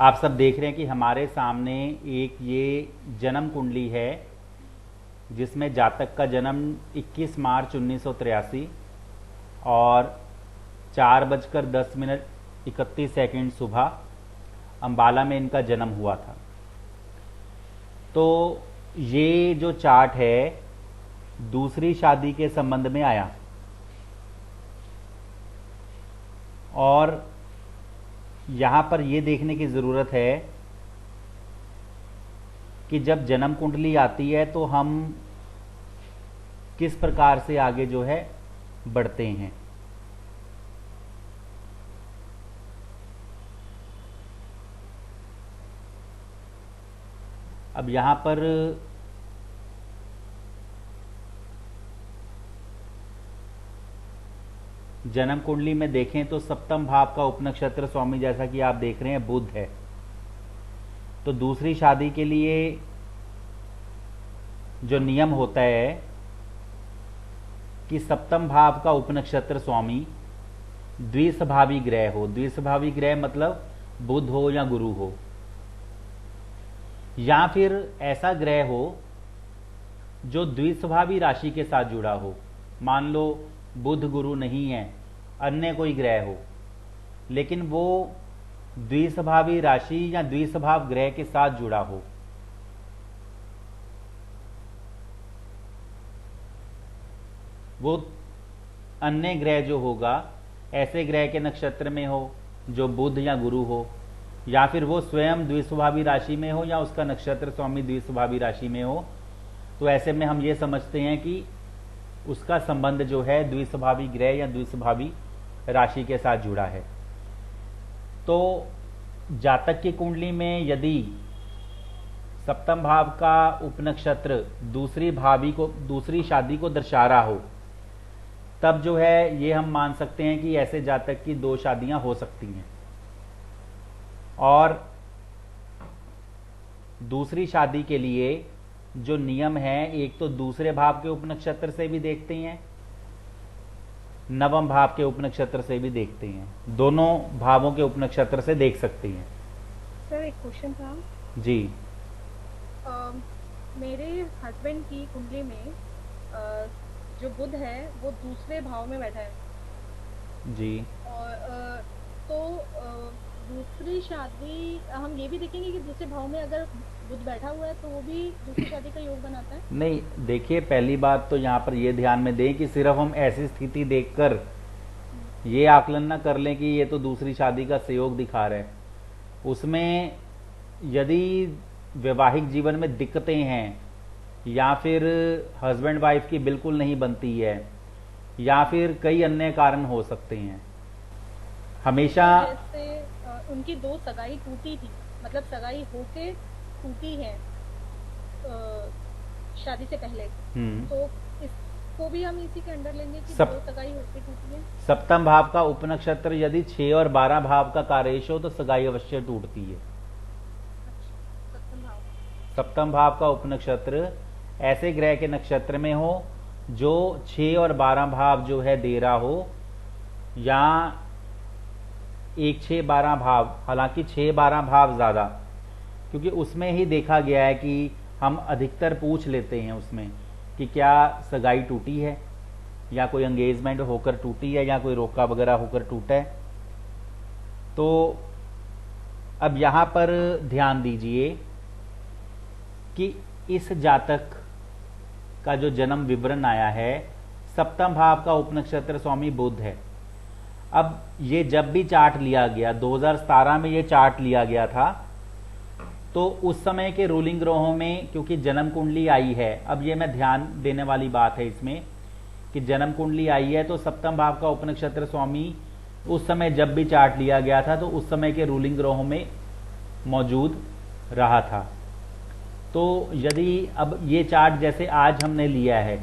आप सब देख रहे हैं कि हमारे सामने एक ये जन्म कुंडली है जिसमें जातक का जन्म 21 मार्च 1983 और 4:10 सुबह अंबाला में इनका जन्म हुआ था। तो ये जो चार्ट है दूसरी शादी के संबंध में आया और यहाँ पर यह देखने की ज़रूरत है कि जब जन्म कुंडली आती है तो हम किस प्रकार से आगे जो है बढ़ते हैं। अब यहाँ पर जन्म कुंडली में देखें तो सप्तम भाव का उपनक्षत्र स्वामी जैसा कि आप देख रहे हैं बुध है। तो दूसरी शादी के लिए जो नियम होता है कि सप्तम भाव का उपनक्षत्र स्वामी द्विस्वभावी ग्रह हो। द्विस्वभावी ग्रह मतलब बुध हो या गुरु हो, या फिर ऐसा ग्रह हो जो द्विस्वभावी राशि के साथ जुड़ा हो। मान लो बुध गुरु नहीं है, अन्य कोई ग्रह हो, लेकिन वो द्विस्वभावी राशि या द्विस्वभाव ग्रह के साथ जुड़ा हो। वो अन्य ग्रह जो होगा ऐसे ग्रह के नक्षत्र में हो जो बुध या गुरु हो, या फिर वो स्वयं द्विस्वभावी राशि में हो या उसका नक्षत्र स्वामी द्विस्वभावी राशि में हो। तो ऐसे में हम ये समझते हैं कि उसका संबंध जो है द्विस्वभावी ग्रह या द्विस्वभावी राशि के साथ जुड़ा है। तो जातक की कुंडली में यदि सप्तम भाव का उपनक्षत्र दूसरी शादी को दर्शा रहा हो, तब जो है ये हम मान सकते हैं कि ऐसे जातक की 2 शादियां हो सकती हैं। और दूसरी शादी के लिए जो नियम है, एक तो दूसरे भाव के उपनक्षत्र से भी देखते हैं, नवम भाव के उपनक्षत्र से भी देखते हैं। दोनों भावों के उपनक्षत्र से देख सकते हैं। सर एक क्वेश्चन था जी। मेरे हस्बैंड की कुंडली में जो बुध है वो दूसरे भाव में बैठा है जी। और तो दूसरी शादी हम ये भी देखेंगे कि दूसरे भाव में अगर बुध बैठा हुआ है तो वो भी दूसरी शादी का योग बनाता है। नहीं, देखिए पहली बात तो यहाँ पर ये ध्यान में दें कि सिर्फ हम ऐसी स्थिति देखकर ये आकलन ना कर लें कि ये तो दूसरी शादी का संयोग दिखा रहा है। उसमें यदि वैवाहिक जीवन में दिक्कतें हैं या फिर हस्बैंड वाइफ की बिल्कुल नहीं बनती है या फिर कई अन्य कारण हो सकते हैं। हमेशा जैसे उनकी 2 सगाई टूटी थी, मतलब सगाई होके टूटी है शादी से पहले, तो इसको भी हम इसी के अंदर लेंगे कि 2 सगाई होके टूटी है। सप्तम भाव का उपनक्षत्र यदि 6 और 12 भाव का कार्येश हो तो सगाई अवश्य टूटती है। सप्तम भाव का उपनक्षत्र ऐसे ग्रह के नक्षत्र में हो जो 6 और 12 भाव जो है दे रहा हो, या 1, 6, 12 भाव, हालांकि 6, 12 भाव ज्यादा, क्योंकि उसमें ही देखा गया है कि हम अधिकतर पूछ लेते हैं उसमें कि क्या सगाई टूटी है या कोई एंगेजमेंट होकर टूटी है या कोई रोका वगैरह होकर टूटा है। तो अब यहां पर ध्यान दीजिए कि इस जातक का जो जन्म विवरण आया है, सप्तम भाव का उपनक्षत्र स्वामी बुध है। अब ये जब भी चार्ट लिया गया 2017 में ये चार्ट लिया गया था, तो उस समय के रूलिंग ग्रहों में क्योंकि जन्म कुंडली आई है, अब ये मैं ध्यान देने वाली बात है इसमें कि जन्म कुंडली आई है तो सप्तम भाव का उपनक्षत्र स्वामी उस समय जब भी चार्ट लिया गया था तो उस समय के रूलिंग ग्रहों में मौजूद रहा था। तो यदि अब ये चार्ट जैसे आज हमने लिया है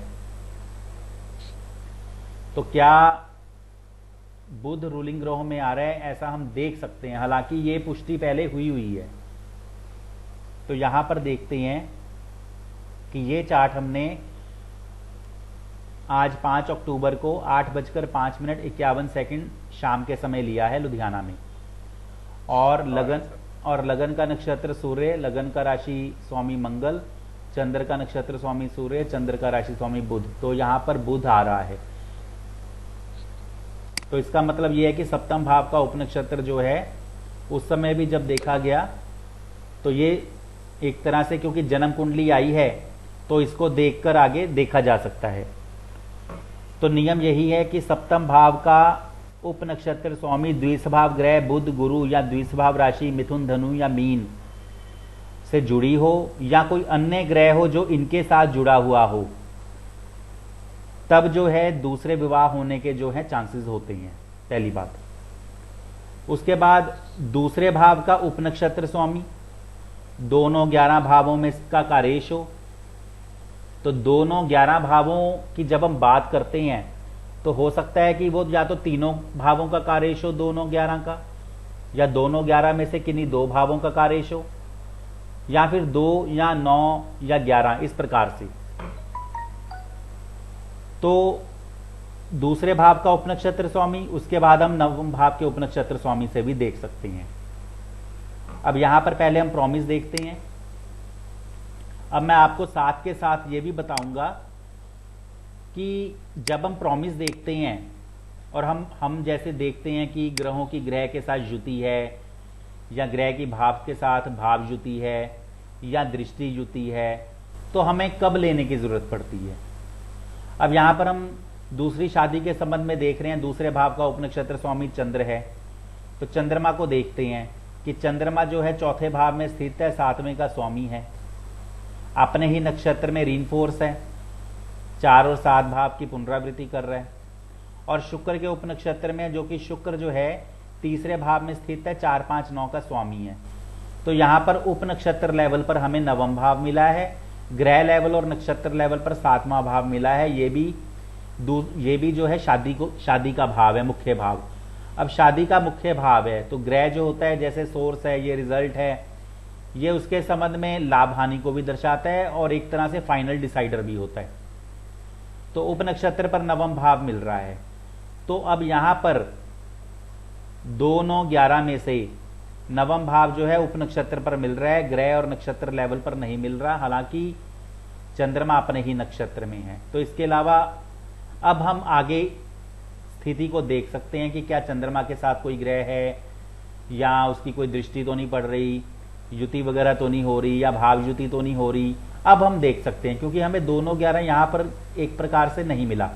तो क्या बुध रूलिंग ग्रहों में आ रहा है, ऐसा हम देख सकते हैं। हालांकि ये पुष्टि पहले हुई है। तो यहां पर देखते हैं कि ये चार्ट हमने आज 5 अक्टूबर को 8:05 शाम के समय लिया है लुधियाना में। और लगन और लगन का नक्षत्र सूर्य, लगन का राशि स्वामी मंगल, चंद्र का नक्षत्र स्वामी सूर्य, चंद्र का राशि स्वामी बुध। तो यहां पर बुध आ रहा है, तो इसका मतलब यह है कि सप्तम भाव का उपनक्षत्र जो है उस समय भी जब देखा गया तो ये एक तरह से, क्योंकि जन्म कुंडली आई है तो इसको देखकर आगे देखा जा सकता है। तो नियम यही है कि सप्तम भाव का उपनक्षत्र स्वामी द्विस्वभाव ग्रह बुध गुरु या द्विस्वभाव राशि मिथुन धनु या मीन से जुड़ी हो या कोई अन्य ग्रह हो जो इनके साथ जुड़ा हुआ हो, तब जो है दूसरे विवाह होने के जो है चांसेस होते हैं, पहली बात। उसके बाद दूसरे भाव का उपनक्षत्र स्वामी दोनों 11 भावों में इसका कारेश हो। तो दोनों 11 भावों की जब हम बात करते हैं तो हो सकता है कि वो या तो तीनों भावों का कारेश हो दोनों 11 का, या दोनों 11 में से किन्हीं 2 भावों का कारेश हो, या फिर 2 या 9 या 11, इस प्रकार से। तो दूसरे भाव का उपनक्षत्र स्वामी, उसके बाद हम नवम भाव के उपनक्षत्र स्वामी से भी देख सकते हैं। अब यहां पर पहले हम प्रॉमिस देखते हैं। अब मैं आपको साथ के साथ ये भी बताऊंगा कि जब हम प्रॉमिस देखते हैं और हम जैसे देखते हैं कि ग्रहों की ग्रह के साथ युति है, या ग्रह की भाव के साथ भाव युति है, या दृष्टि युति है, तो हमें कब लेने की जरूरत पड़ती है। अब यहां पर हम दूसरी शादी के संबंध में देख रहे हैं, दूसरे भाव का उपनक्षत्र स्वामी चंद्र है। तो चंद्रमा को देखते हैं कि चंद्रमा जो है चौथे भाव में स्थित है, 7वें का स्वामी है, अपने ही नक्षत्र में रीनफोर्स है, 4 और 7 भाव की पुनरावृत्ति कर रहा है। और शुक्र के उपनक्षत्र में, जो कि शुक्र जो है तीसरे भाव में स्थित है, 4, 5, 9 का स्वामी है। तो यहां पर उपनक्षत्र लेवल पर हमें नवम भाव मिला है, ग्रह लेवल और नक्षत्र लेवल पर 7वां भाव मिला है। ये भी जो है शादी का भाव है, मुख्य भाव। अब शादी का मुख्य भाव है तो ग्रह जो होता है, जैसे सोर्स है, ये रिजल्ट है, ये उसके संबंध में लाभ हानि को भी दर्शाता है और एक तरह से फाइनल डिसाइडर भी होता है। तो उपनक्षत्र पर नवम भाव मिल रहा है। तो अब यहां पर 2, 9, 11 में से नवम भाव जो है उपनक्षत्र पर मिल रहा है, ग्रह और नक्षत्र लेवल पर नहीं मिल रहा, हालांकि चंद्रमा अपने ही नक्षत्र में है। तो इसके अलावा अब हम आगे स्थिति को देख सकते हैं कि क्या चंद्रमा के साथ कोई ग्रह है, या उसकी कोई दृष्टि तो नहीं पड़ रही, युति वगैरह तो नहीं हो रही, या भाव युति तो नहीं हो रही। अब हम देख सकते हैं, क्योंकि हमें दोनों 11 यहां पर एक प्रकार से नहीं मिला।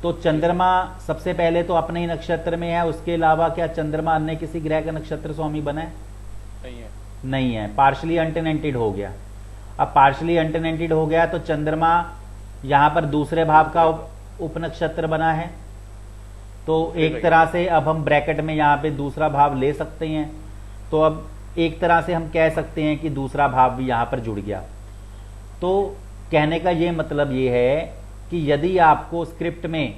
तो चंद्रमा सबसे पहले तो अपने ही नक्षत्र में है, उसके अलावा क्या चंद्रमा अन्य किसी ग्रह का नक्षत्र स्वामी बना है? नहीं है, पार्शली अनटेनेंटेड हो गया। अब पार्शली अनटेनेंटेड हो गया तो चंद्रमा यहां पर दूसरे भाव का उपनक्षत्र बना है। तो एक तरह से अब हम ब्रैकेट में यहां पे दूसरा भाव ले सकते हैं। तो अब एक तरह से हम कह सकते हैं कि दूसरा भाव भी यहां पर जुड़ गया। तो कहने का ये मतलब ये है कि यदि आपको स्क्रिप्ट में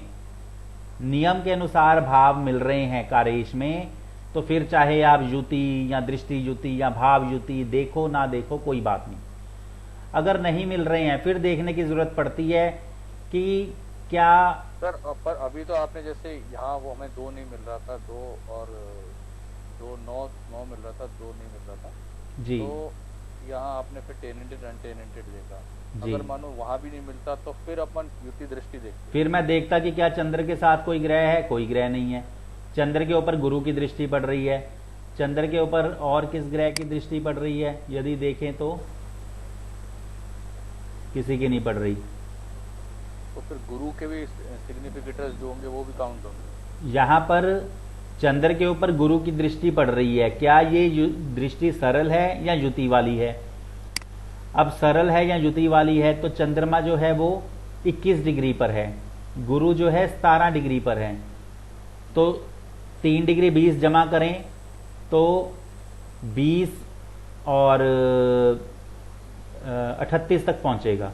नियम के अनुसार भाव मिल रहे हैं कारेश में, तो फिर चाहे आप युति या दृष्टि युति या भाव युति देखो ना देखो, कोई बात नहीं। अगर नहीं मिल रहे हैं फिर देखने की जरूरत पड़ती है कि क्या सर, पर अभी तो आपने जैसे यहाँ वो हमें 2 नहीं मिल रहा था, 2 और 2, 9 मिल रहा था, 2 नहीं मिल रहा था जी। तो यहाँ आपने फिर टेनेंटेड अनटेनेंटेड देखा। जी। अगर मानो वहां भी नहीं मिलता तो फिर अपन युति दृष्टि देखते। फिर मैं देखता कि क्या चंद्र के साथ कोई ग्रह है, कोई ग्रह नहीं है। चंद्र के ऊपर गुरु की दृष्टि पड़ रही है, चंद्र के ऊपर और किस ग्रह की दृष्टि पड़ रही है यदि देखें तो किसी की नहीं पड़ रही। तो फिर गुरु के भी सिग्निफिकेटर्स जो होंगे वो भी काउंट होंगे। यहां पर चंद्र के ऊपर गुरु की दृष्टि पड़ रही है, क्या ये दृष्टि सरल है या युति वाली है? अब सरल है या युति वाली है तो चंद्रमा जो है वो 21 डिग्री पर है, गुरु जो है 17 डिग्री पर है। तो 3 डिग्री 20 जमा करें तो 20 और 38 तक पहुंचेगा।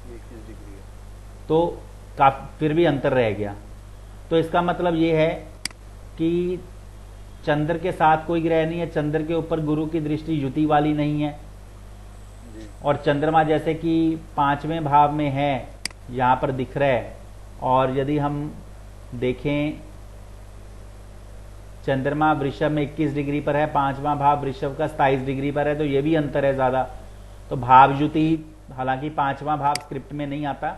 21 डिग्री है तो फिर भी अंतर रह गया। तो इसका मतलब ये है कि चंद्र के साथ कोई ग्रह नहीं है, चंद्र के ऊपर गुरु की दृष्टि युति वाली नहीं है, और चंद्रमा जैसे कि 5वें भाव में है यहां पर दिख रहा है। और यदि हम देखें चंद्रमा वृषभ में 21 डिग्री पर है, पांचवा भाव वृषभ का 27 डिग्री पर है, तो ये भी अंतर है ज्यादा। तो भावयुति, हालांकि पांचवा भाव स्क्रिप्ट में नहीं आता,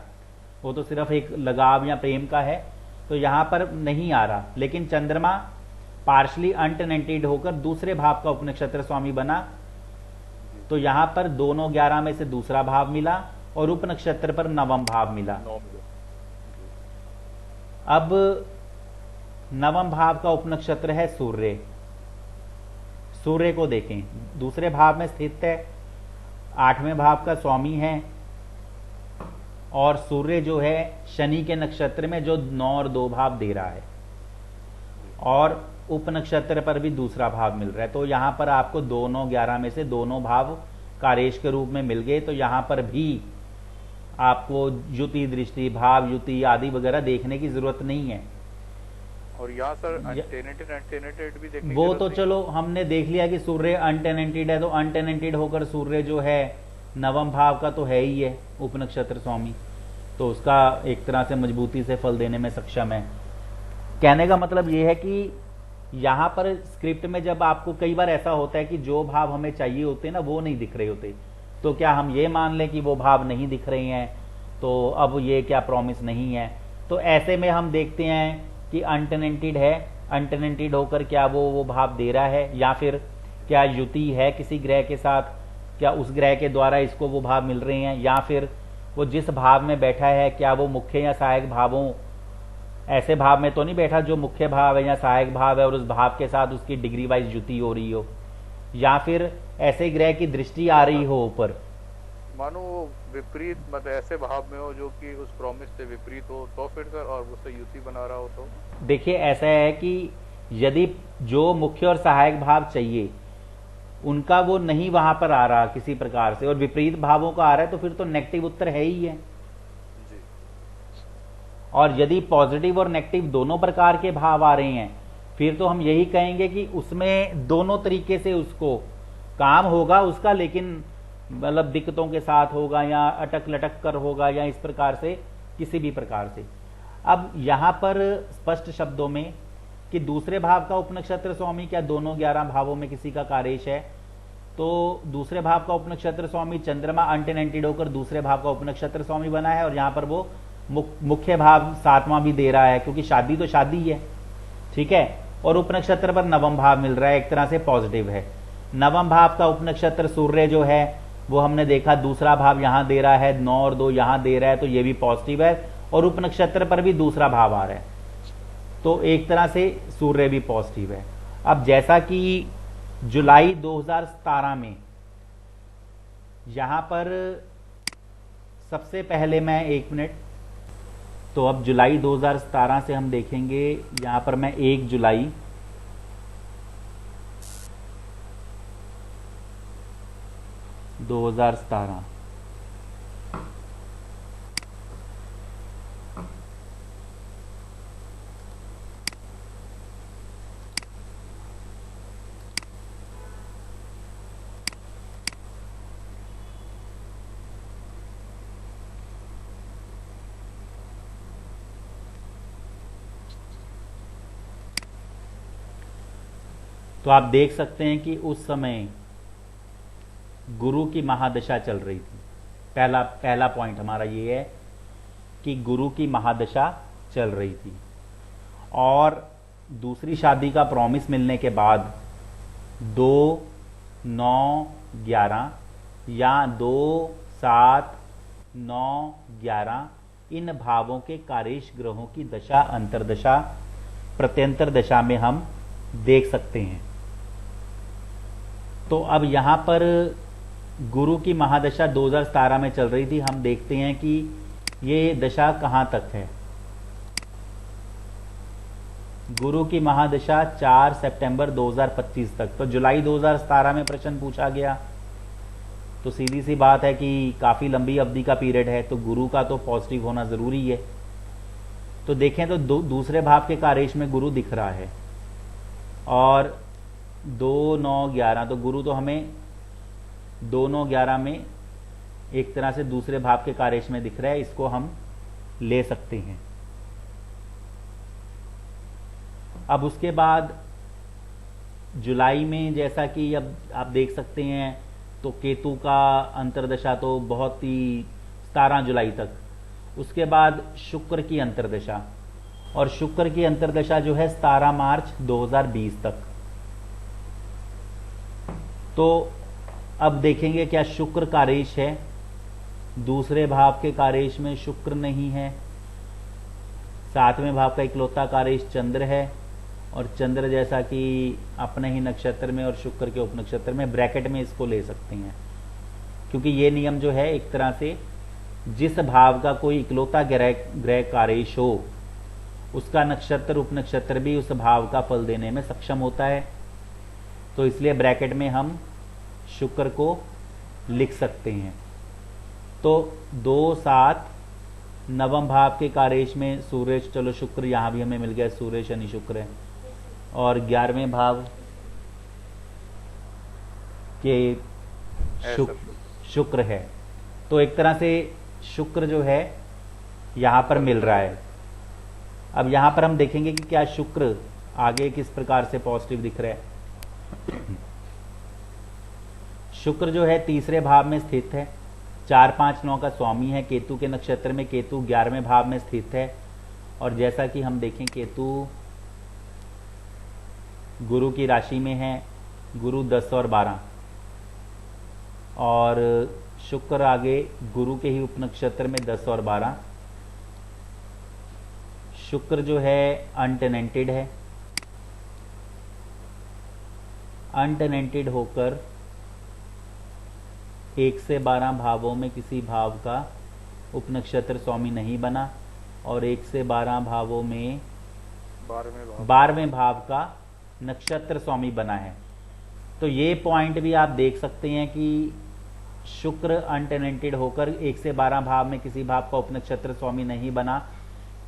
वो तो सिर्फ एक लगाव या प्रेम का है, तो यहां पर नहीं आ रहा। लेकिन चंद्रमा पार्शली अनटेनेंटेड होकर दूसरे भाव का उपनक्षत्र स्वामी बना, तो यहां पर दोनों 11 में से दूसरा भाव मिला और उपनक्षत्र पर नवम भाव मिला। अब नवम भाव का उपनक्षत्र है सूर्य। सूर्य को देखें, दूसरे भाव में स्थित है, 8वें भाव का स्वामी है, और सूर्य जो है शनि के नक्षत्र में जो 9 और 2 भाव दे रहा है, और उपनक्षत्र पर भी दूसरा भाव मिल रहा है। तो यहां पर आपको दोनों 11 में से दोनों भाव कारेश के रूप में मिल गए। तो यहां पर भी आपको युति दृष्टि, भाव युति आदि वगैरह देखने की जरूरत नहीं है। और यहाँ सर अनटेनेंटेड भी देखने वो तो चलो हमने देख लिया कि सूर्य अनटेनेंटेड है, तो अनटेनेंटेड होकर सूर्य जो है नवम भाव का तो है ही है उपनक्षत्र स्वामी, तो उसका एक तरह से मजबूती से फल देने में सक्षम है। कहने का मतलब ये है कि यहां पर स्क्रिप्ट में जब आपको कई बार ऐसा होता है कि जो भाव हमें चाहिए होते ना वो नहीं दिख रहे होते, तो क्या हम ये मान लें कि वो भाव नहीं दिख रहे हैं, तो अब ये क्या प्रॉमिस नहीं है? तो ऐसे में हम देखते हैं कि अनटेनेंटेड है, अनटेनेंटेड होकर क्या वो भाव दे रहा है, या फिर क्या युति है किसी ग्रह के साथ, क्या उस ग्रह के द्वारा इसको वो भाव मिल रहे हैं, या फिर वो जिस भाव में बैठा है क्या वो मुख्य या सहायक भावों, ऐसे भाव में तो नहीं बैठा जो मुख्य भाव है या सहायक भाव है और उस भाव के साथ उसकी डिग्री वाइज युति हो रही हो, या फिर ऐसे ग्रह की दृष्टि आ रही हो ऊपर, मानो वो विपरीत, मतलब ऐसे भाव में हो जो कि उस प्रॉमिस से विपरीत हो, तो फिर सर और उससे युति बना रहा हो तो देखिए ऐसा है कि यदि जो मुख्य और सहायक भाव चाहिए उनका वो नहीं वहां पर आ रहा किसी प्रकार से और विपरीत भावों का आ रहा है, तो फिर तो नेगेटिव उत्तर है ही है। और यदि पॉजिटिव और नेगेटिव दोनों प्रकार के भाव आ रहे हैं, फिर तो हम यही कहेंगे कि उसमें दोनों तरीके से उसको काम होगा उसका, लेकिन मतलब दिक्कतों के साथ होगा या अटक लटक कर होगा या इस प्रकार से किसी भी प्रकार से। अब यहां पर स्पष्ट शब्दों में कि दूसरे भाव का उपनक्षत्र स्वामी क्या दोनों 11 भावों में किसी का कारेश है, तो दूसरे भाव का उपनक्षत्र स्वामी चंद्रमा अनटेनेंटेड होकर दूसरे भाव का उपनक्षत्र स्वामी बना है, और यहां पर वो मुख्य भाव 7वां भी दे रहा है, क्योंकि शादी तो शादी है, ठीक है, और उपनक्षत्र पर नवम भाव मिल रहा है, एक तरह से पॉजिटिव है। नवम भाव का उपनक्षत्र सूर्य जो है वो हमने देखा दूसरा भाव यहां दे रहा है, 9 और 2 यहां दे रहा है, तो ये भी पॉजिटिव है, और उपनक्षत्र पर भी दूसरा भाव आ रहा है, तो एक तरह से सूर्य भी पॉजिटिव है। अब जैसा कि जुलाई 2017 में यहां पर सबसे पहले मैं 1 मिनट, तो अब जुलाई 2017 से हम देखेंगे, यहां पर मैं 1 जुलाई 2017 तो आप देख सकते हैं कि उस समय गुरु की महादशा चल रही थी। पहला पॉइंट हमारा ये है कि गुरु की महादशा चल रही थी, और दूसरी शादी का प्रॉमिस मिलने के बाद 2, 9, 11 या 2, 7, 9, 11 इन भावों के कारेश ग्रहों की दशा, अंतरदशा, प्रत्यंतर दशा में हम देख सकते हैं। तो अब यहां पर गुरु की महादशा 2017 में चल रही थी, हम देखते हैं कि ये दशा कहां तक है। गुरु की महादशा 4 सितंबर 2025 तक, तो जुलाई 2017 में प्रश्न पूछा गया, तो सीधी सी बात है कि काफी लंबी अवधि का पीरियड है, तो गुरु का तो पॉजिटिव होना जरूरी है। तो देखें तो दूसरे भाव के कारेश में गुरु दिख रहा है, और 2, 9, 11, तो गुरु तो हमें 2, 9, 11 में एक तरह से दूसरे भाव के कारेश में दिख रहा है, इसको हम ले सकते हैं। अब उसके बाद जुलाई में जैसा कि अब आप देख सकते हैं, तो केतु का अंतर्दशा तो बहुत ही 17 जुलाई तक, उसके बाद शुक्र की अंतर्दशा, और शुक्र की अंतर्दशा जो है 17 मार्च 2020 तक। तो अब देखेंगे क्या शुक्र कारेश है, दूसरे भाव के कारेश में शुक्र नहीं है, 7वें भाव का इकलौता कारेश चंद्र है, और चंद्र जैसा कि अपने ही नक्षत्र में और शुक्र के उपनक्षत्र में, ब्रैकेट में इसको ले सकते हैं, क्योंकि ये नियम जो है एक तरह से जिस भाव का कोई इकलौता ग्रह कारेश हो उसका नक्षत्र उपनक्षत्र भी उस भाव का फल देने में सक्षम होता है। तो इसलिए ब्रैकेट में हम शुक्र को लिख सकते हैं। तो 2, 7 नवम भाव के कारेश में सूर्य, चलो शुक्र यहां भी हमें मिल गया, सूर्य शनि शुक्र है, और 11वें भाव के शुक्र है। तो एक तरह से शुक्र जो है यहां पर मिल रहा है। अब यहां पर हम देखेंगे कि क्या शुक्र आगे किस प्रकार से पॉजिटिव दिख रहा है। शुक्र जो है तीसरे भाव में स्थित है, 4, 5, 9 का स्वामी है, केतु के नक्षत्र में, केतु 11वें भाव में स्थित है, और जैसा कि हम देखें केतु गुरु की राशि में है, गुरु 10 और 12, और शुक्र आगे गुरु के ही उपनक्षत्र में 10 और 12। शुक्र जो है अनटेनेंटेड है, अनटेनेंटेड होकर 1 से 12 भावों में किसी भाव का उपनक्षत्र स्वामी नहीं बना, और 1 से 12 भावों में 12वें भाव का नक्षत्र स्वामी बना है। तो ये पॉइंट भी आप देख सकते हैं कि शुक्र अनटेनेंटेड होकर 1 से 12 भाव में किसी भाव का उपनक्षत्र स्वामी नहीं बना,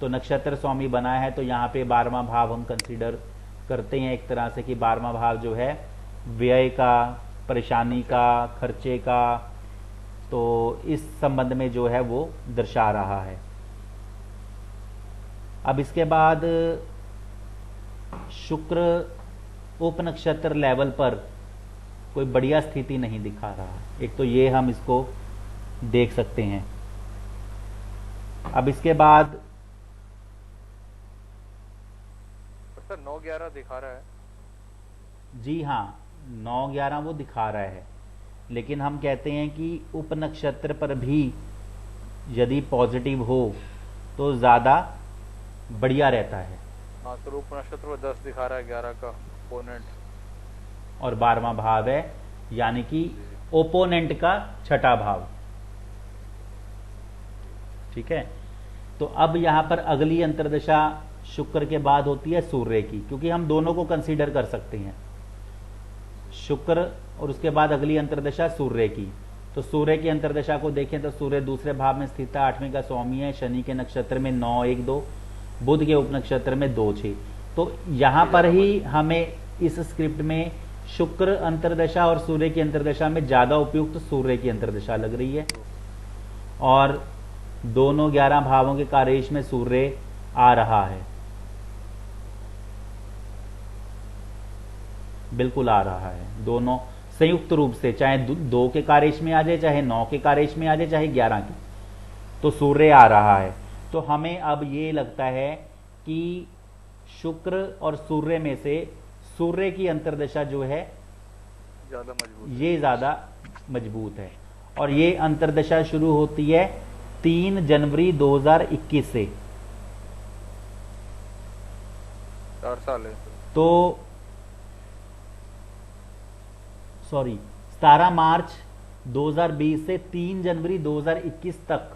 तो नक्षत्र स्वामी बना है, तो यहाँ पे 12वां भाव हम कंसीडर करते हैं एक तरह से कि 12वां भाव जो है व्यय का, परेशानी का, खर्चे का, तो इस संबंध में जो है वो दर्शा रहा है। अब इसके बाद शुक्र उपनक्षत्र लेवल पर कोई बढ़िया स्थिति नहीं दिखा रहा, एक तो ये हम इसको देख सकते हैं। अब इसके बाद 9-11 दिखा रहा है। जी हाँ, 9-11 वो दिखा रहा है, लेकिन हम कहते हैं कि उपनक्षत्र पर भी यदि पॉजिटिव हो तो ज्यादा बढ़िया रहता है। हाँ, तो उपनक्षत्र पर 10 दिखा रहा है, 11 का ओपोनेंट, और 12वां भाव है, यानी कि ओपोनेंट का छठा भाव। ठीक है, तो अब यहां पर अगली अंतर्दशा शुक्र के बाद होती है सूर्य की, क्योंकि हम दोनों को कंसीडर कर सकते हैं, शुक्र और उसके बाद अगली अंतर्दशा सूर्य की। तो सूर्य की अंतर्दशा को देखें तो सूर्य दूसरे भाव में स्थित है, 8वें का स्वामी है, शनि के नक्षत्र में 9, 1, 2, बुध के उपनक्षत्र में 2, 6। तो यहां पर ही हमें इस स्क्रिप्ट में शुक्र अंतर्दशा और सूर्य की अंतर्दशा में ज्यादा उपयुक्त सूर्य की अंतर्दशा लग रही है, और दोनों 11 भावों के कारेश में सूर्य आ रहा है, बिल्कुल आ रहा है, दोनों संयुक्त रूप से, चाहे 2 के कारेश में आ जाए, चाहे 9 के कारेश में आ जाए, चाहे 11 के, तो सूर्य आ रहा है। तो हमें अब ये लगता है कि शुक्र और सूर्य में से सूर्य की अंतर्दशा जो है ज्यादा मजबूत, ये ज्यादा मजबूत है, और ये अंतर्दशा शुरू होती है 3 जनवरी 2021 से। 4 साल है। तो सॉरी 17 मार्च 2020 से 3 जनवरी 2021 तक,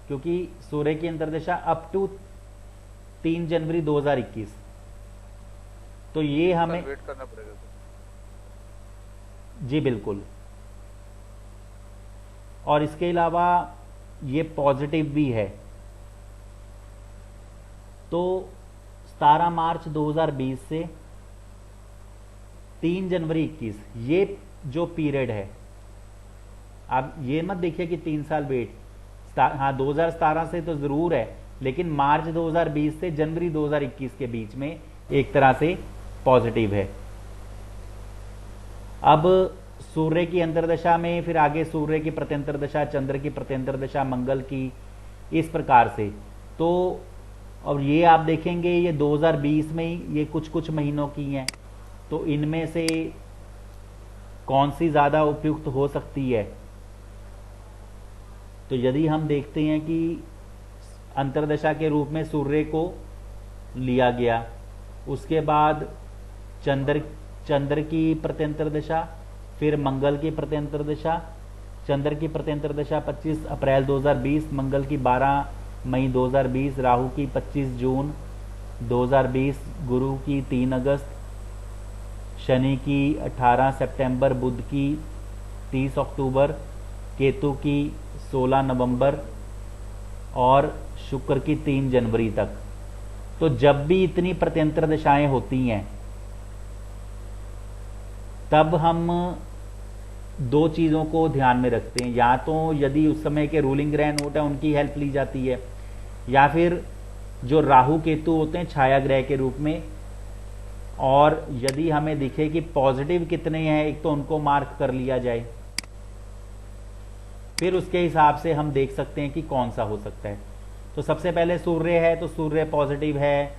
क्योंकि सूर्य की अंतर्दशा अप टू 3 जनवरी 2021, तो ये हमें वेट करना पड़ेगा। जी बिल्कुल, और इसके अलावा ये पॉजिटिव भी है। तो 17 मार्च 2020 से 3 जनवरी 21, ये जो पीरियड है, आप ये मत देखिए कि 3 साल वेट, हाँ 2017 से तो जरूर है, लेकिन मार्च 2020 से जनवरी 2021 के बीच में एक तरह से पॉजिटिव है। अब सूर्य की अंतर्दशा में फिर आगे सूर्य की प्रत्यंतर दशा, चंद्र की प्रत्यंतर दशा, मंगल की, इस प्रकार से। तो और ये आप देखेंगे ये 2020 में ही ये कुछ कुछ महीनों की हैं, तो इनमें से कौन सी ज़्यादा उपयुक्त हो सकती है? तो यदि हम देखते हैं कि अंतर्दशा के रूप में सूर्य को लिया गया, उसके बाद चंद्र की प्रत्यंतर दशा, फिर मंगल की प्रत्यंतर दशा। चंद्र की प्रत्यंतर दशा 25 अप्रैल 2020, मंगल की 12 मई 2020, राहु की 25 जून 2020, गुरु की 3 अगस्त, शनि की 18 सितंबर, बुध की 30 अक्टूबर, केतु की 16 नवंबर और शुक्र की 3 जनवरी तक। तो जब भी इतनी प्रत्यंतर दशाएं होती हैं तब हम दो चीज़ों को ध्यान में रखते हैं, या तो यदि उस समय के रूलिंग ग्रह नोट है उनकी हेल्प ली जाती है, या फिर जो राहु केतु होते हैं छाया ग्रह के रूप में, और यदि हमें दिखे कि पॉजिटिव कितने हैं एक तो उनको मार्क कर लिया जाए, फिर उसके हिसाब से हम देख सकते हैं कि कौन सा हो सकता है। तो सबसे पहले सूर्य है, तो सूर्य पॉजिटिव है,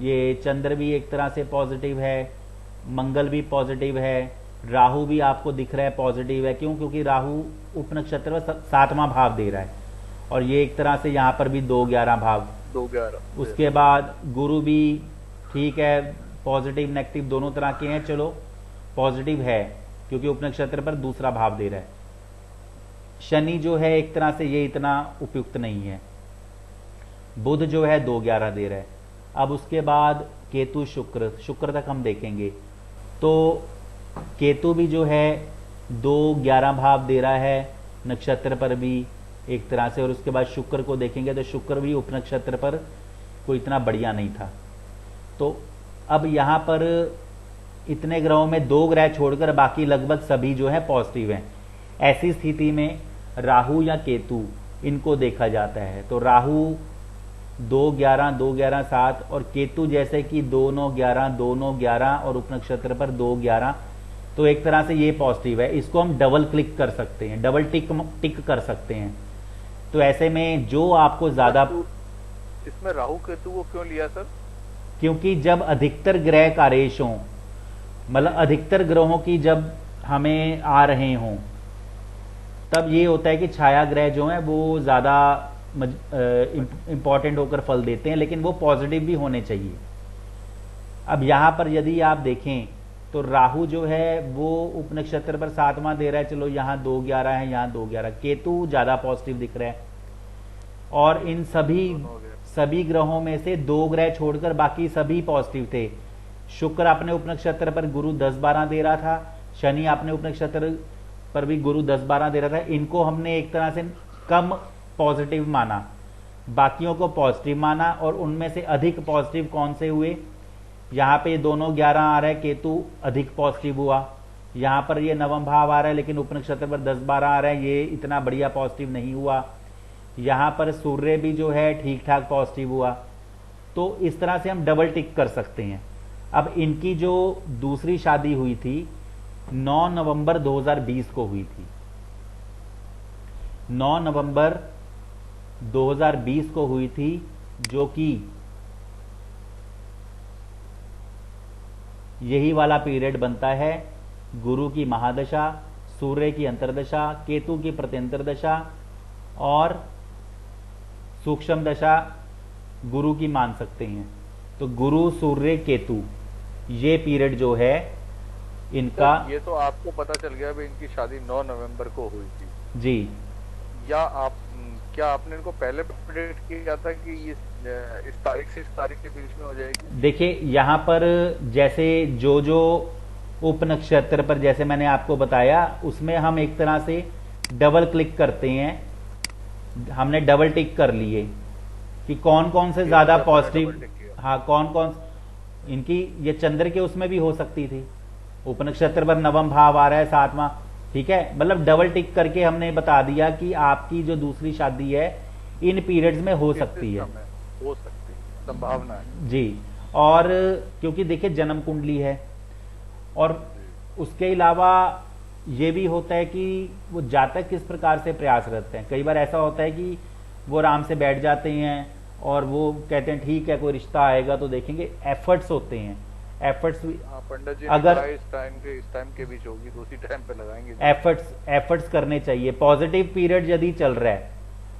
ये चंद्र भी एक तरह से पॉजिटिव है, मंगल भी पॉजिटिव है, राहु भी आपको दिख रहा है पॉजिटिव है। क्यों? क्योंकि राहु उपनक्षत्र में 7वां भाव दे रहा है, और ये एक तरह से यहाँ पर भी 2-11 भाव। 2-11 उसके बाद गुरु भी ठीक है, पॉजिटिव नेगेटिव दोनों तरह के हैं, चलो पॉजिटिव है क्योंकि उपनक्षत्र पर दूसरा भाव दे रहा है। शनि जो है एक तरह से ये इतना उपयुक्त नहीं है। बुध जो है 2-11 दे रहा है। अब उसके बाद केतु शुक्र तक हम देखेंगे, तो केतु भी जो है 2-11 भाव दे रहा है नक्षत्र पर भी एक तरह से। और उसके बाद शुक्र को देखेंगे तो शुक्र भी उपनक्षत्र पर कोई इतना बढ़िया नहीं था। तो अब यहाँ पर इतने ग्रहों में 2 ग्रह छोड़कर बाकी लगभग सभी जो है पॉजिटिव हैं। ऐसी स्थिति में राहु या केतु इनको देखा जाता है। तो राहु 2-11, 2-11, 7 और केतु जैसे कि 2-9-11, 2-9-11 और उपनक्षत्र पर 2-11, तो एक तरह से ये पॉजिटिव है। इसको हम डबल क्लिक कर सकते हैं, डबल टिक कर सकते हैं। तो ऐसे में जो आपको ज्यादा, इसमें राहु केतु को क्यों लिया सर? क्योंकि जब अधिकतर ग्रह कार्येश हों, मतलब अधिकतर ग्रहों की जब हमें आ रहे हों, तब ये होता है कि छाया ग्रह जो है वो ज्यादा इंपॉर्टेंट होकर फल देते हैं, लेकिन वो पॉजिटिव भी होने चाहिए। अब यहां पर यदि आप देखें तो राहु जो है वो उपनक्षत्र पर 7वां दे रहा है, चलो यहां 2-11 है, यहां 2-11। केतु ज्यादा पॉजिटिव दिख रहा है। और इन सभी ग्रहों में से 2 ग्रह छोड़कर बाकी सभी पॉजिटिव थे। शुक्र अपने उपनक्षत्र पर गुरु 10-12 दे रहा था, शनि अपने उपनक्षत्र पर भी गुरु 10-12 दे रहा था। इनको हमने एक तरह से कम पॉजिटिव माना, बाकियों को पॉजिटिव माना। और उनमें से अधिक पॉजिटिव कौन से हुए? यहाँ पे दोनों 11 आ रहा है, केतु अधिक पॉजिटिव हुआ। यहाँ पर ये 9वां भाव आ रहा है, लेकिन उपनक्षत्र पर 10-12 आ रहा है, ये इतना बढ़िया पॉजिटिव नहीं हुआ। यहाँ पर सूर्य भी जो है ठीक ठाक पॉजिटिव हुआ। तो इस तरह से हम डबल टिक कर सकते हैं। अब इनकी जो दूसरी शादी हुई थी 9 नवंबर 2020 को हुई थी। 9 नवंबर 2020 को हुई थी, जो कि यही वाला पीरियड बनता है। गुरु की महादशा, सूर्य की अंतर्दशा, केतु की प्रत्यंतर दशा और सूक्ष्म दशा गुरु की मान सकते हैं। तो गुरु, सूर्य, केतु, ये पीरियड जो है इनका, ये तो आपको पता चल गया भी इनकी शादी 9 नवंबर को हुई थी जी। या क्या आपने इनको पहले प्रेडिक्ट किया था कि इस तारीख से इस तारीख के बीच में हो जाएगी? देखिए यहाँ पर जैसे जो उपनक्षत्र पर जैसे मैंने आपको बताया, उसमें हम एक तरह से डबल क्लिक करते हैं। हमने डबल टिक कर लिए कि कौन कौन से ज्यादा पॉजिटिव, हाँ कौन कौन इनकी, ये चंद्र के उसमें भी हो सकती थी। उपनक्षत्र पर 9वां भाव आ रहा है, 7वां, ठीक है। मतलब डबल टिक करके हमने बता दिया कि आपकी जो दूसरी शादी है इन पीरियड्स में हो सकती है, संभावना है जी। और क्योंकि देखिए जन्म कुंडली है, और उसके अलावा ये भी होता है कि वो जातक किस प्रकार से प्रयासरत हैं। कई बार ऐसा होता है कि वो आराम से बैठ जाते हैं और वो कहते हैं ठीक है कोई रिश्ता आएगा तो देखेंगे, एफर्ट्स होते हैं, एफर्ट्स हाँ पंडित जी अगर अगर इस टाइम के बीच होगी तो उसी टाइम पे लगाएंगे। एफर्ट्स करने चाहिए। पॉजिटिव पीरियड यदि चल रहा है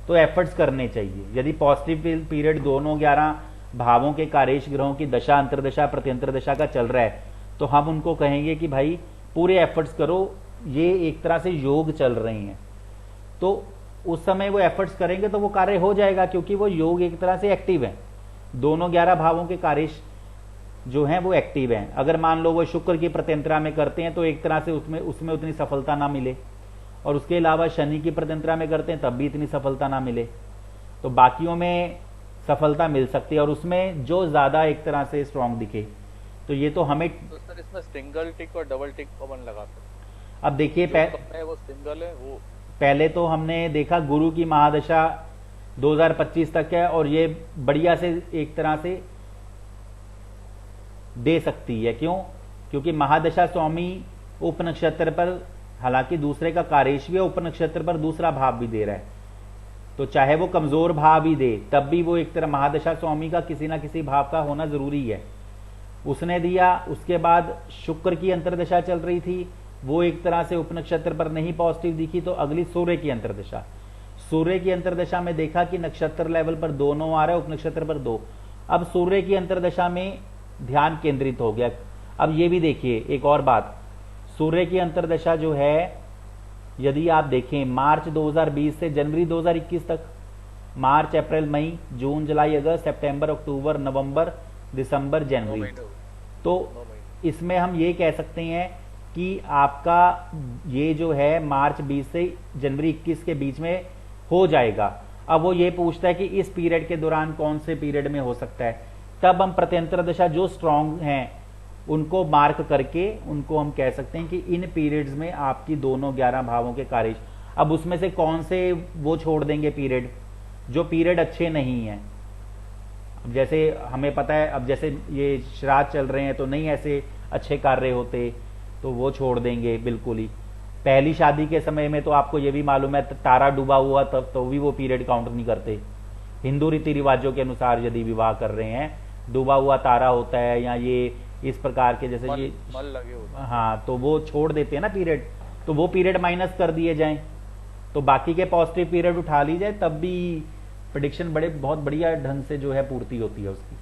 तो एफर्ट्स करने चाहिए। यदि पॉजिटिव पीरियड दोनों 11 भावों के कारेश ग्रहों की दशा, अंतरदशा, प्रत्यंतर दशा का चल रहा है तो हम उनको कहेंगे कि भाई पूरे एफर्ट्स करो, ये एक तरह से योग चल रहे हैं, तो उस समय वो एफर्ट्स करेंगे तो वो कार्य हो जाएगा, क्योंकि वो योग एक तरह से एक्टिव है। दोनों 11 भावों के कारेश जो हैं वो एक्टिव हैं। अगर मान लो वो शुक्र की प्रत्यंतरा में करते हैं तो एक तरह से उसमें उतनी सफलता ना मिले, और उसके अलावा शनि की प्रत्यंतरा में करते हैं तब भी इतनी सफलता ना मिले, तो बाकियों में सफलता मिल सकती है और उसमें जो ज्यादा एक तरह से स्ट्रांग दिखे। तो ये तो हमें तो सर इसमें सिंगल टिक और डबल टिक कौन लगा सकते हैं? अब देखिए वो सिंगल है वो पहले तो हमने देखा गुरु की महादशा 2025 तक है और ये बढ़िया से एक तरह से दे सकती है। क्यों? क्योंकि महादशा स्वामी उप नक्षत्र पर, हालांकि दूसरे का कारेश भी है, उप नक्षत्र पर दूसरा भाव भी दे रहा है, तो चाहे वो कमजोर भाव ही दे तब भी वो एक तरह महादशा स्वामी का किसी ना किसी भाव का होना जरूरी है। उसने दिया, उसके बाद शुक्र की अंतर्दशा चल रही थी, वो एक तरह से उप नक्षत्र पर नहीं पॉजिटिव दिखी, तो अगली सूर्य की अंतर्दशा, सूर्य की अंतर्दशा में देखा कि नक्षत्र लेवल पर 2 9 आ रहा है, उप नक्षत्र पर 2। अब सूर्य की अंतर्दशा में ध्यान केंद्रित हो गया। अब ये भी देखिए एक और बात, सूर्य की अंतर्दशा जो है यदि आप देखें मार्च 2020 से जनवरी 2021 तक, मार्च, अप्रैल, मई, जून, जुलाई, अगस्त, सितंबर, अक्टूबर, नवंबर, दिसंबर, जनवरी, तो इसमें हम ये कह सकते हैं कि आपका ये जो है मार्च 20 से जनवरी 21 के बीच में हो जाएगा। अब वो ये पूछता है कि इस पीरियड के दौरान कौन से पीरियड में हो सकता है, तब हम प्रत्यंतर दशा जो स्ट्रांग हैं उनको मार्क करके उनको हम कह सकते हैं कि इन पीरियड्स में आपकी दोनों 11 भावों के कार्य। अब उसमें से कौन से वो छोड़ देंगे पीरियड जो पीरियड अच्छे नहीं है। अब जैसे हमें पता है, अब जैसे ये श्राद्ध चल रहे हैं तो नहीं ऐसे अच्छे कार्य होते, तो वो छोड़ देंगे बिल्कुल ही। पहली शादी के समय में तो आपको ये भी मालूम है तारा डूबा हुआ तब तो भी वो पीरियड काउंट नहीं करते। हिंदू रीति रिवाजों के अनुसार यदि विवाह कर रहे हैं, डूबा हुआ तारा होता है या ये इस प्रकार के जैसे ये मल लगे होते हैं, हाँ, तो वो छोड़ देते हैं ना पीरियड, तो वो पीरियड माइनस कर दिए जाएं, तो बाकी के पॉजिटिव पीरियड उठा ली जाए, तब भी प्रेडिक्शन बहुत बढ़िया ढंग से जो है पूर्ति होती है उसकी।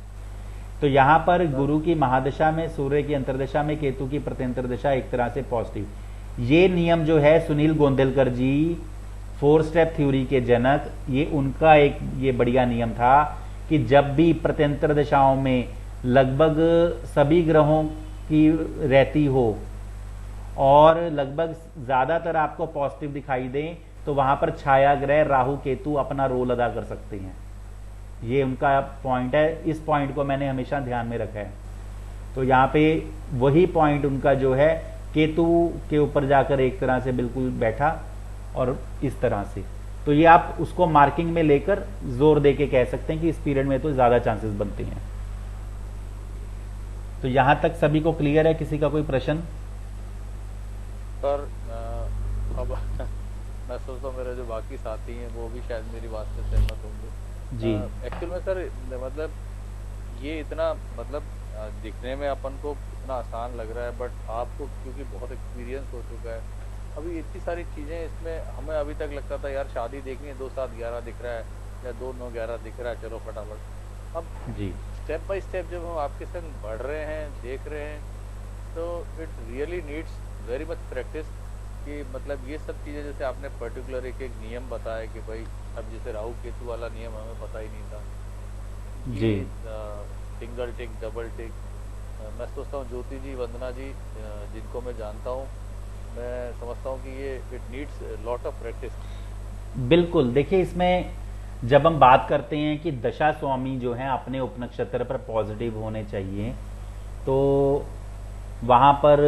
तो यहां पर गुरु की महादशा में, सूर्य की अंतर्दशा में, केतु की प्रत्यंतर दशा एक तरह से पॉजिटिव। ये नियम जो है सुनील गोंदेलकर जी 4 स्टेप थ्योरी के जनक, ये उनका एक ये बढ़िया नियम था कि जब भी प्रत्यंतर दशाओं में लगभग सभी ग्रहों की रहती हो और लगभग ज्यादातर आपको पॉजिटिव दिखाई दें, तो वहां पर छाया ग्रह राहु केतु अपना रोल अदा कर सकते हैं। ये उनका पॉइंट है, इस पॉइंट को मैंने हमेशा ध्यान में रखा है। तो यहाँ पे वही पॉइंट उनका जो है केतु के ऊपर जाकर एक तरह से बिल्कुल बैठा और इस तरह से, तो ये आप उसको मार्किंग में लेकर जोर दे के कह सकते हैं कि इस पीरियड में तो ज्यादा चांसेस बनते हैं। तो यहां तक सभी को क्लियर है? किसी का कोई प्रश्न? सर अब मैं सोचता हूँ मेरे जो बाकी साथी हैं वो भी शायद मेरी बात से सहमत होंगे जी। एक्चुअल में सर मतलब ये इतना मतलब दिखने में अपन को इतना आसान लग रहा है, बट आपको क्योंकि बहुत एक्सपीरियंस हो चुका है, अभी इतनी सारी चीज़ें इसमें हमें अभी तक लगता था यार शादी देखनी है 2 7 11 दिख रहा है या 2 9 11 दिख रहा है, चलो फटाफट। अब जी स्टेप बाय स्टेप जब हम आपके संग बढ़ रहे हैं, देख रहे हैं, तो it really needs very much practice कि मतलब ये सब चीज़ें जैसे आपने पर्टिकुलर एक नियम बताया कि भाई अब जैसे राहु केतु वाला नियम हमें पता ही नहीं था जी। सिंगल टिक डबल टिक, मैं सोचता हूँ ज्योति जी, वंदना जी जिनको मैं जानता हूँ, मैं समझता हूँ कि ये it needs lot of practice. बिल्कुल, देखिए इसमें जब हम बात करते हैं कि दशा स्वामी जो है अपने उपनक्षत्र पर पॉजिटिव होने चाहिए, तो वहां पर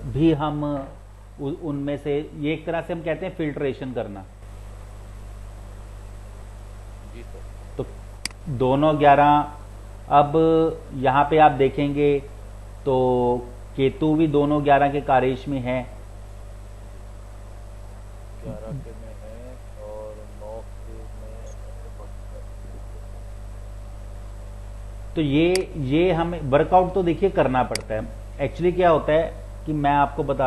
भी हम उनमें से ये एक तरह से हम कहते हैं फिल्ट्रेशन करना। जी सर। तो दोनों 11, अब यहाँ पे आप देखेंगे तो केतु भी दोनों 11 के कारेश में है। 11 के में है और 9 के में। तो ये हमें वर्कआउट तो देखिए करना पड़ता है। एक्चुअली क्या होता है कि मैं आपको बताता